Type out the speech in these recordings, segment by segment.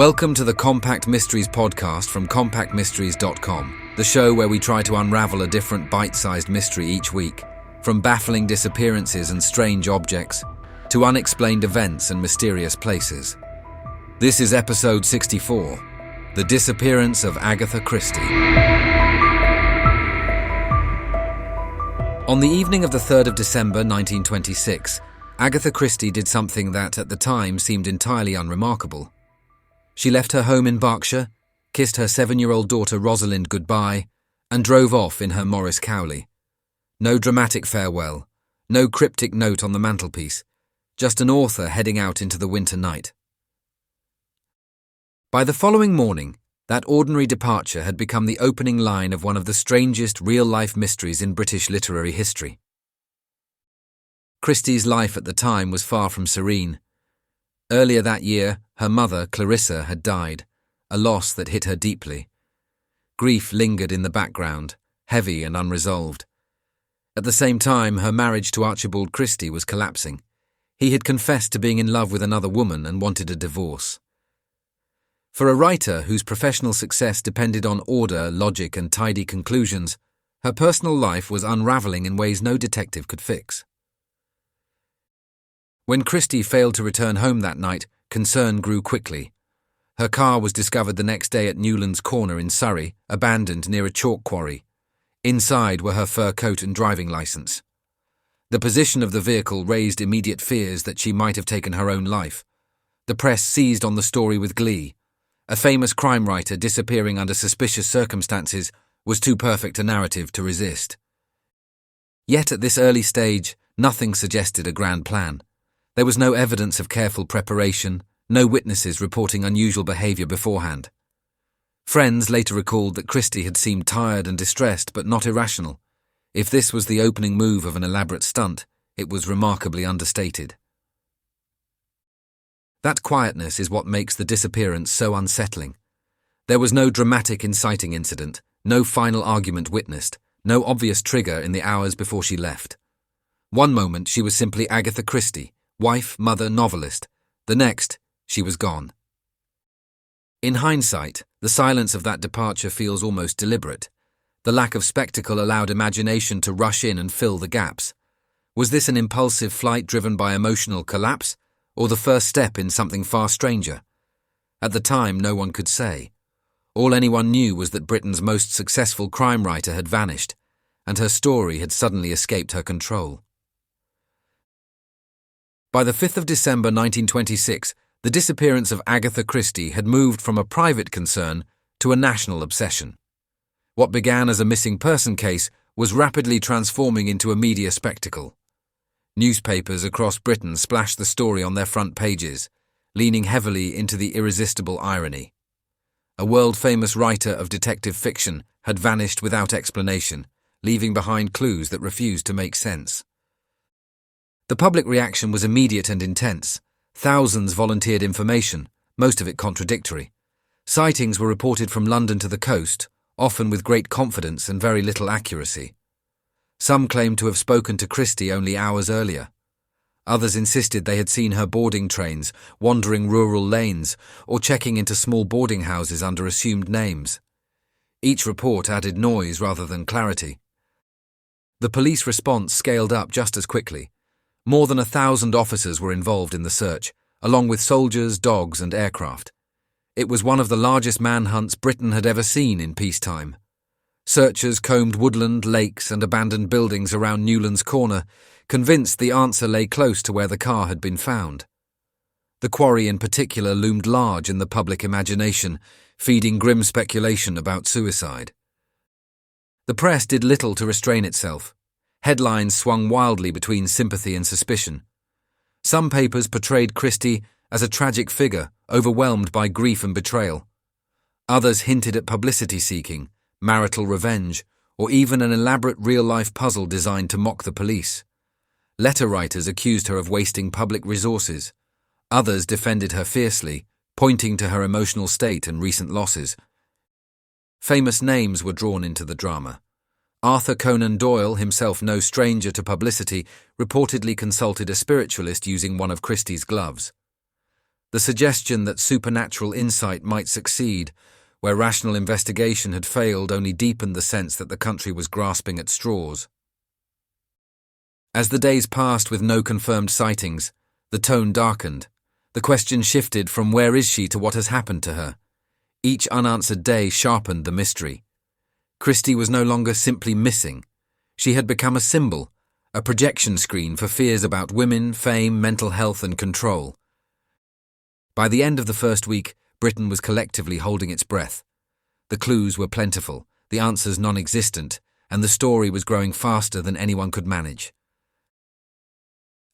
Welcome to the Compact Mysteries podcast from compactmysteries.com, the show where we try to unravel a different bite-sized mystery each week, from baffling disappearances and strange objects to unexplained events and mysterious places. This is episode 64, The Disappearance of Agatha Christie. On the evening of the 3rd of December 1926, Agatha Christie did something that at the time seemed entirely unremarkable. She left her home in Berkshire, kissed her 7-year-old daughter Rosalind goodbye, and drove off in her Morris Cowley. No dramatic farewell, no cryptic note on the mantelpiece, just an author heading out into the winter night. By the following morning, that ordinary departure had become the opening line of one of the strangest real-life mysteries in British literary history. Christie's life at the time was far from serene. Earlier that year, her mother, Clarissa, had died, a loss that hit her deeply. Grief lingered in the background, heavy and unresolved. At the same time, her marriage to Archibald Christie was collapsing. He had confessed to being in love with another woman and wanted a divorce. For a writer whose professional success depended on order, logic, and tidy conclusions, her personal life was unraveling in ways no detective could fix. When Christie failed to return home that night, concern grew quickly. Her car was discovered the next day at Newlands Corner in Surrey, abandoned near a chalk quarry. Inside were her fur coat and driving licence. The position of the vehicle raised immediate fears that she might have taken her own life. The press seized on the story with glee. A famous crime writer disappearing under suspicious circumstances was too perfect a narrative to resist. Yet at this early stage, nothing suggested a grand plan. There was no evidence of careful preparation, no witnesses reporting unusual behaviour beforehand. Friends later recalled that Christie had seemed tired and distressed but not irrational. If this was the opening move of an elaborate stunt, it was remarkably understated. That quietness is what makes the disappearance so unsettling. There was no dramatic inciting incident, no final argument witnessed, no obvious trigger in the hours before she left. One moment she was simply Agatha Christie, wife, mother, novelist. The next, she was gone. In hindsight, the silence of that departure feels almost deliberate. The lack of spectacle allowed imagination to rush in and fill the gaps. Was this an impulsive flight driven by emotional collapse, or the first step in something far stranger? At the time, no one could say. All anyone knew was that Britain's most successful crime writer had vanished, and her story had suddenly escaped her control. By the 5th of December 1926, the disappearance of Agatha Christie had moved from a private concern to a national obsession. What began as a missing person case was rapidly transforming into a media spectacle. Newspapers across Britain splashed the story on their front pages, leaning heavily into the irresistible irony. A world-famous writer of detective fiction had vanished without explanation, leaving behind clues that refused to make sense. The public reaction was immediate and intense. Thousands volunteered information, most of it contradictory. Sightings were reported from London to the coast, often with great confidence and very little accuracy. Some claimed to have spoken to Christie only hours earlier. Others insisted they had seen her boarding trains, wandering rural lanes, or checking into small boarding houses under assumed names. Each report added noise rather than clarity. The police response scaled up just as quickly. More than 1,000 officers were involved in the search, along with soldiers, dogs, and aircraft. It was one of the largest manhunts Britain had ever seen in peacetime. Searchers combed woodland, lakes, and abandoned buildings around Newlands Corner, convinced the answer lay close to where the car had been found. The quarry in particular loomed large in the public imagination, feeding grim speculation about suicide. The press did little to restrain itself. Headlines swung wildly between sympathy and suspicion. Some papers portrayed Christie as a tragic figure, overwhelmed by grief and betrayal. Others hinted at publicity-seeking, marital revenge, or even an elaborate real-life puzzle designed to mock the police. Letter writers accused her of wasting public resources. Others defended her fiercely, pointing to her emotional state and recent losses. Famous names were drawn into the drama. Arthur Conan Doyle, himself no stranger to publicity, reportedly consulted a spiritualist using one of Christie's gloves. The suggestion that supernatural insight might succeed, where rational investigation had failed, only deepened the sense that the country was grasping at straws. As the days passed with no confirmed sightings, the tone darkened. The question shifted from where is she to what has happened to her. Each unanswered day sharpened the mystery. Christie was no longer simply missing. She had become a symbol, a projection screen for fears about women, fame, mental health and control. By the end of the first week, Britain was collectively holding its breath. The clues were plentiful, the answers non-existent, and the story was growing faster than anyone could manage.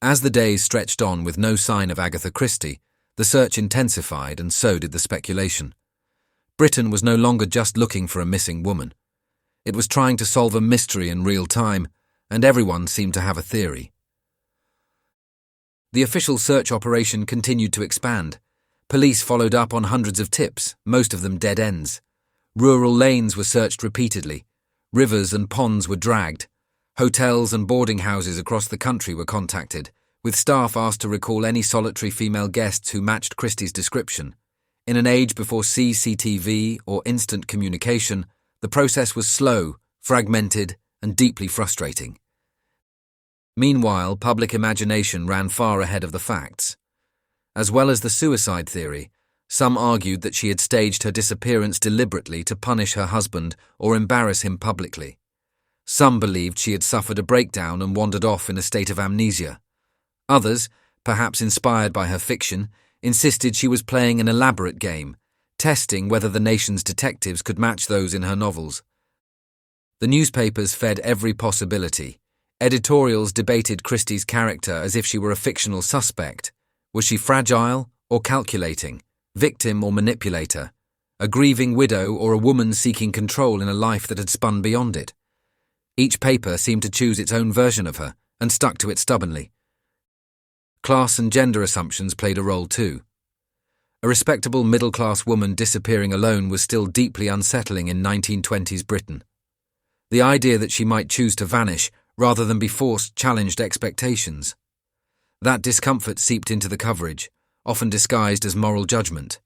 As the days stretched on with no sign of Agatha Christie, the search intensified and so did the speculation. Britain was no longer just looking for a missing woman. It was trying to solve a mystery in real time, and everyone seemed to have a theory. The official search operation continued to expand. Police followed up on hundreds of tips, most of them dead ends. Rural lanes were searched repeatedly. Rivers and ponds were dragged. Hotels and boarding houses across the country were contacted, with staff asked to recall any solitary female guests who matched Christie's description. In an age before CCTV or instant communication, the process was slow, fragmented, and deeply frustrating. Meanwhile, public imagination ran far ahead of the facts. As well as the suicide theory, some argued that she had staged her disappearance deliberately to punish her husband or embarrass him publicly. Some believed she had suffered a breakdown and wandered off in a state of amnesia. Others, perhaps inspired by her fiction, insisted she was playing an elaborate game, testing whether the nation's detectives could match those in her novels. The newspapers fed every possibility. Editorials debated Christie's character as if she were a fictional suspect. Was she fragile or calculating, victim or manipulator, a grieving widow or a woman seeking control in a life that had spun beyond it? Each paper seemed to choose its own version of her and stuck to it stubbornly. Class and gender assumptions played a role too. A respectable middle-class woman disappearing alone was still deeply unsettling in 1920s Britain. The idea that she might choose to vanish rather than be forced challenged expectations. That discomfort seeped into the coverage, often disguised as moral judgment.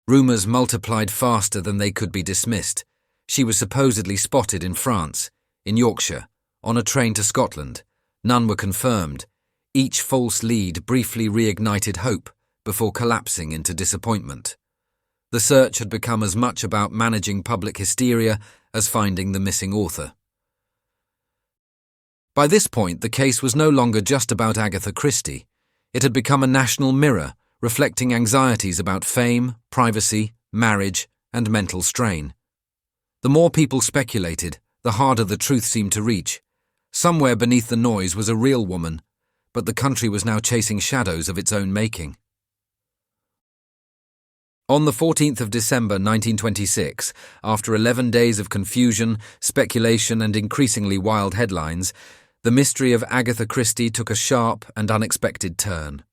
Rumours multiplied faster than they could be dismissed. She was supposedly spotted in France, in Yorkshire, on a train to Scotland. None were confirmed. Each false lead briefly reignited hope before collapsing into disappointment. The search had become as much about managing public hysteria as finding the missing author. By this point, the case was no longer just about Agatha Christie. It had become a national mirror, reflecting anxieties about fame, privacy, marriage, and mental strain. The more people speculated, the harder the truth seemed to reach. Somewhere beneath the noise was a real woman, but the country was now chasing shadows of its own making. On the 14th of December 1926, after 11 days of confusion, speculation and increasingly wild headlines, the mystery of Agatha Christie took a sharp and unexpected turn.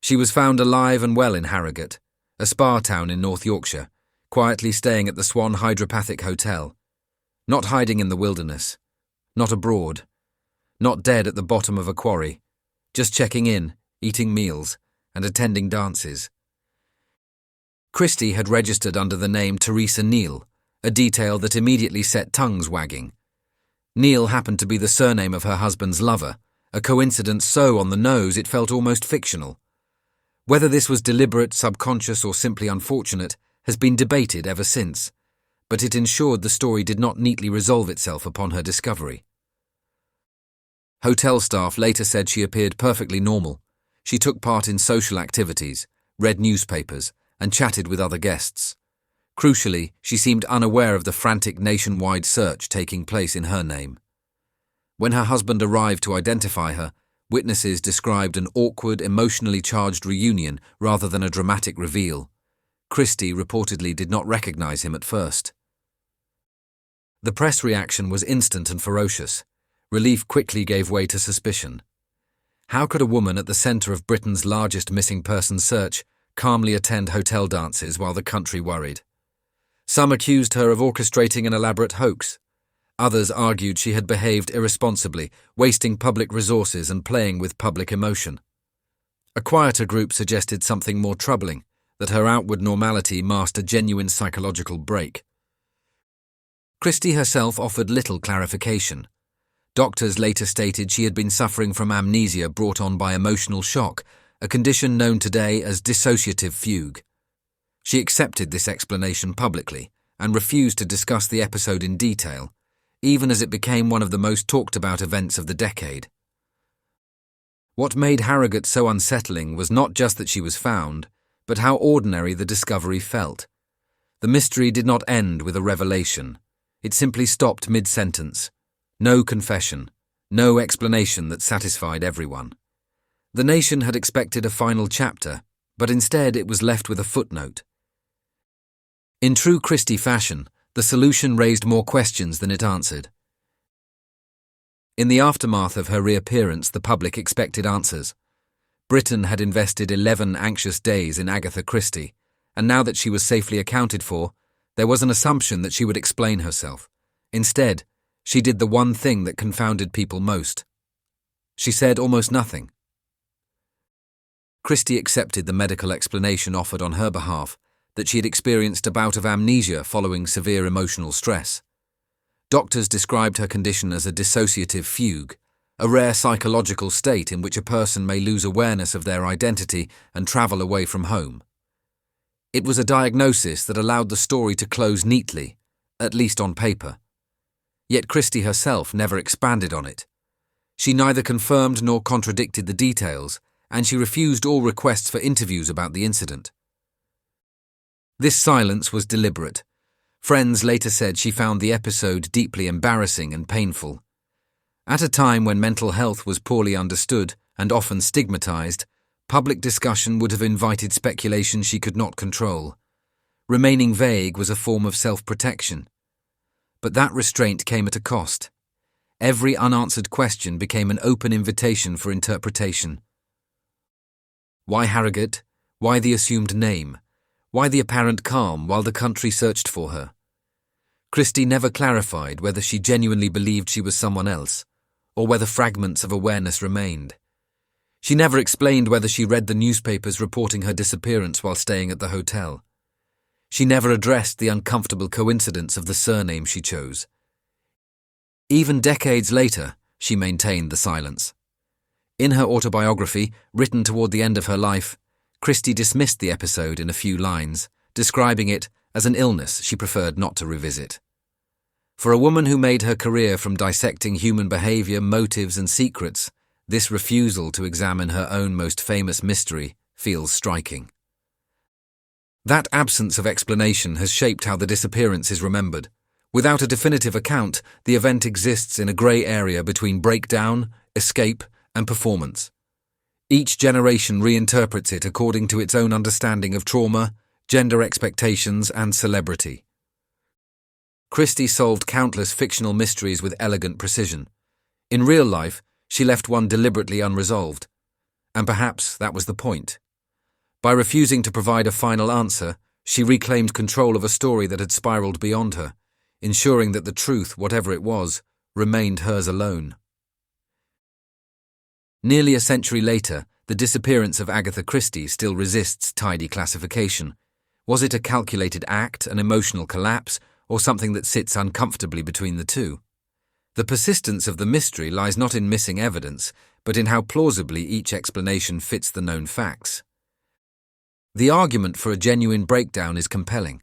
She was found alive and well in Harrogate, a spa town in North Yorkshire, quietly staying at the Swan Hydropathic Hotel. Not hiding in the wilderness, not abroad, not dead at the bottom of a quarry, just checking in, eating meals, and attending dances. Christie had registered under the name Teresa Neal, a detail that immediately set tongues wagging. Neal happened to be the surname of her husband's lover, a coincidence so on the nose it felt almost fictional. Whether this was deliberate, subconscious, or simply unfortunate has been debated ever since, but it ensured the story did not neatly resolve itself upon her discovery. Hotel staff later said she appeared perfectly normal. She took part in social activities, read newspapers, and chatted with other guests. Crucially, she seemed unaware of the frantic nationwide search taking place in her name. When her husband arrived to identify her, witnesses described an awkward, emotionally charged reunion rather than a dramatic reveal. Christie reportedly did not recognize him at first. The press reaction was instant and ferocious. Relief quickly gave way to suspicion. How could a woman at the centre of Britain's largest missing person search calmly attend hotel dances while the country worried? Some accused her of orchestrating an elaborate hoax. Others argued she had behaved irresponsibly, wasting public resources and playing with public emotion. A quieter group suggested something more troubling, that her outward normality masked a genuine psychological break. Christie herself offered little clarification. Doctors later stated she had been suffering from amnesia brought on by emotional shock, a condition known today as dissociative fugue. She accepted this explanation publicly and refused to discuss the episode in detail, even as it became one of the most talked-about events of the decade. What made Harrogate so unsettling was not just that she was found, but how ordinary the discovery felt. The mystery did not end with a revelation. It simply stopped mid-sentence. No confession, no explanation that satisfied everyone. The nation had expected a final chapter, but instead it was left with a footnote. In true Christie fashion, the solution raised more questions than it answered. In the aftermath of her reappearance, the public expected answers. Britain had invested 11 anxious days in Agatha Christie, and now that she was safely accounted for, there was an assumption that she would explain herself. Instead, she did the one thing that confounded people most. She said almost nothing. Christie accepted the medical explanation offered on her behalf that she had experienced a bout of amnesia following severe emotional stress. Doctors described her condition as a dissociative fugue, a rare psychological state in which a person may lose awareness of their identity and travel away from home. It was a diagnosis that allowed the story to close neatly, at least on paper. Yet Christie herself never expanded on it. She neither confirmed nor contradicted the details, and she refused all requests for interviews about the incident. This silence was deliberate. Friends later said she found the episode deeply embarrassing and painful. At a time when mental health was poorly understood and often stigmatized, public discussion would have invited speculation she could not control. Remaining vague was a form of self-protection. But that restraint came at a cost. Every unanswered question became an open invitation for interpretation. Why Harrogate? Why the assumed name? Why the apparent calm while the country searched for her? Christie never clarified whether she genuinely believed she was someone else, or whether fragments of awareness remained. She never explained whether she read the newspapers reporting her disappearance while staying at the hotel. She never addressed the uncomfortable coincidence of the surname she chose. Even decades later, she maintained the silence. In her autobiography, written toward the end of her life, Christie dismissed the episode in a few lines, describing it as an illness she preferred not to revisit. For a woman who made her career from dissecting human behavior, motives, and secrets, this refusal to examine her own most famous mystery feels striking. That absence of explanation has shaped how the disappearance is remembered. Without a definitive account, the event exists in a grey area between breakdown, escape, and performance. Each generation reinterprets it according to its own understanding of trauma, gender expectations, and celebrity. Christie solved countless fictional mysteries with elegant precision. In real life, she left one deliberately unresolved. And perhaps that was the point. By refusing to provide a final answer, she reclaimed control of a story that had spiraled beyond her, ensuring that the truth, whatever it was, remained hers alone. Nearly a century later, the disappearance of Agatha Christie still resists tidy classification. Was it a calculated act, an emotional collapse, or something that sits uncomfortably between the two? The persistence of the mystery lies not in missing evidence, but in how plausibly each explanation fits the known facts. The argument for a genuine breakdown is compelling.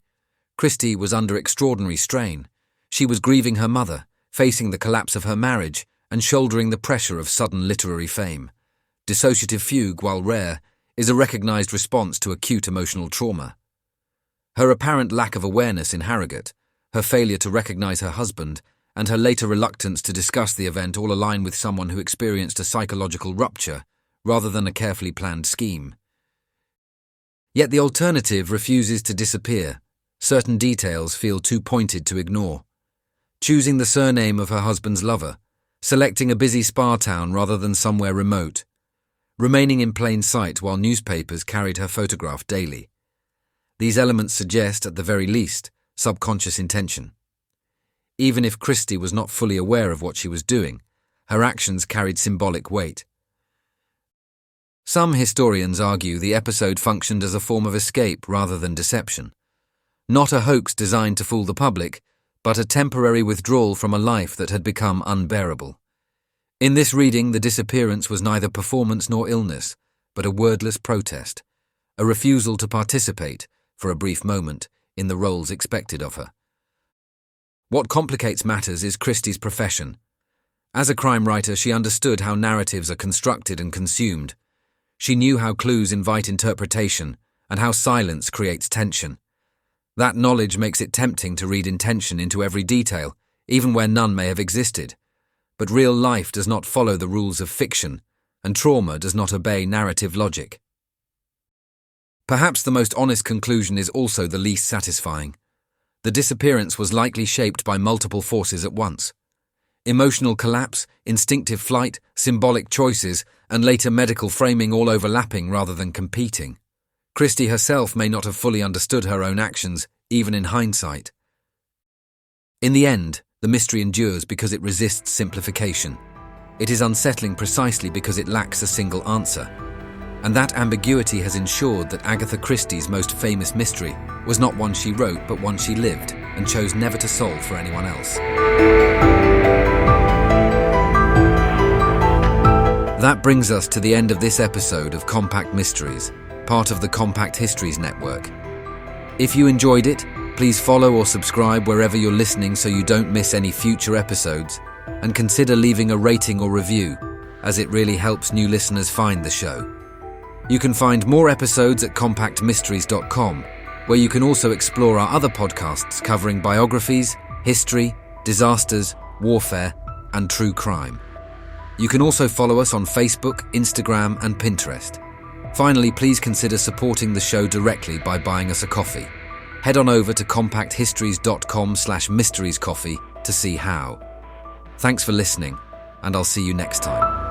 Christie was under extraordinary strain. She was grieving her mother, facing the collapse of her marriage, and shouldering the pressure of sudden literary fame. Dissociative fugue, while rare, is a recognized response to acute emotional trauma. Her apparent lack of awareness in Harrogate, her failure to recognize her husband, and her later reluctance to discuss the event all align with someone who experienced a psychological rupture rather than a carefully planned scheme. Yet the alternative refuses to disappear. Certain details feel too pointed to ignore. Choosing the surname of her husband's lover, selecting a busy spa town rather than somewhere remote, remaining in plain sight while newspapers carried her photograph daily. These elements suggest, at the very least, subconscious intention. Even if Christie was not fully aware of what she was doing, her actions carried symbolic weight. Some historians argue the episode functioned as a form of escape rather than deception. Not a hoax designed to fool the public, but a temporary withdrawal from a life that had become unbearable. In this reading, the disappearance was neither performance nor illness, but a wordless protest, a refusal to participate, for a brief moment, in the roles expected of her. What complicates matters is Christie's profession. As a crime writer, she understood how narratives are constructed and consumed. She knew how clues invite interpretation and how silence creates tension. That knowledge makes it tempting to read intention into every detail, even where none may have existed. But real life does not follow the rules of fiction, and trauma does not obey narrative logic. Perhaps the most honest conclusion is also the least satisfying. The disappearance was likely shaped by multiple forces at once. Emotional collapse, instinctive flight, symbolic choices, and later medical framing all overlapping rather than competing. Christie herself may not have fully understood her own actions, even in hindsight. In the end, the mystery endures because it resists simplification. It is unsettling precisely because it lacks a single answer. And that ambiguity has ensured that Agatha Christie's most famous mystery was not one she wrote, but one she lived and chose never to solve for anyone else. That brings us to the end of this episode of Compact Mysteries, part of the Compact Histories Network. If you enjoyed it, please follow or subscribe wherever you're listening so you don't miss any future episodes, and consider leaving a rating or review, as it really helps new listeners find the show. You can find more episodes at compactmysteries.com, where you can also explore our other podcasts covering biographies, history, disasters, warfare, and true crime. You can also follow us on Facebook, Instagram, and Pinterest. Finally, please consider supporting the show directly by buying us a coffee. Head on over to compacthistories.com/mysteriescoffee to see how. Thanks for listening, and I'll see you next time.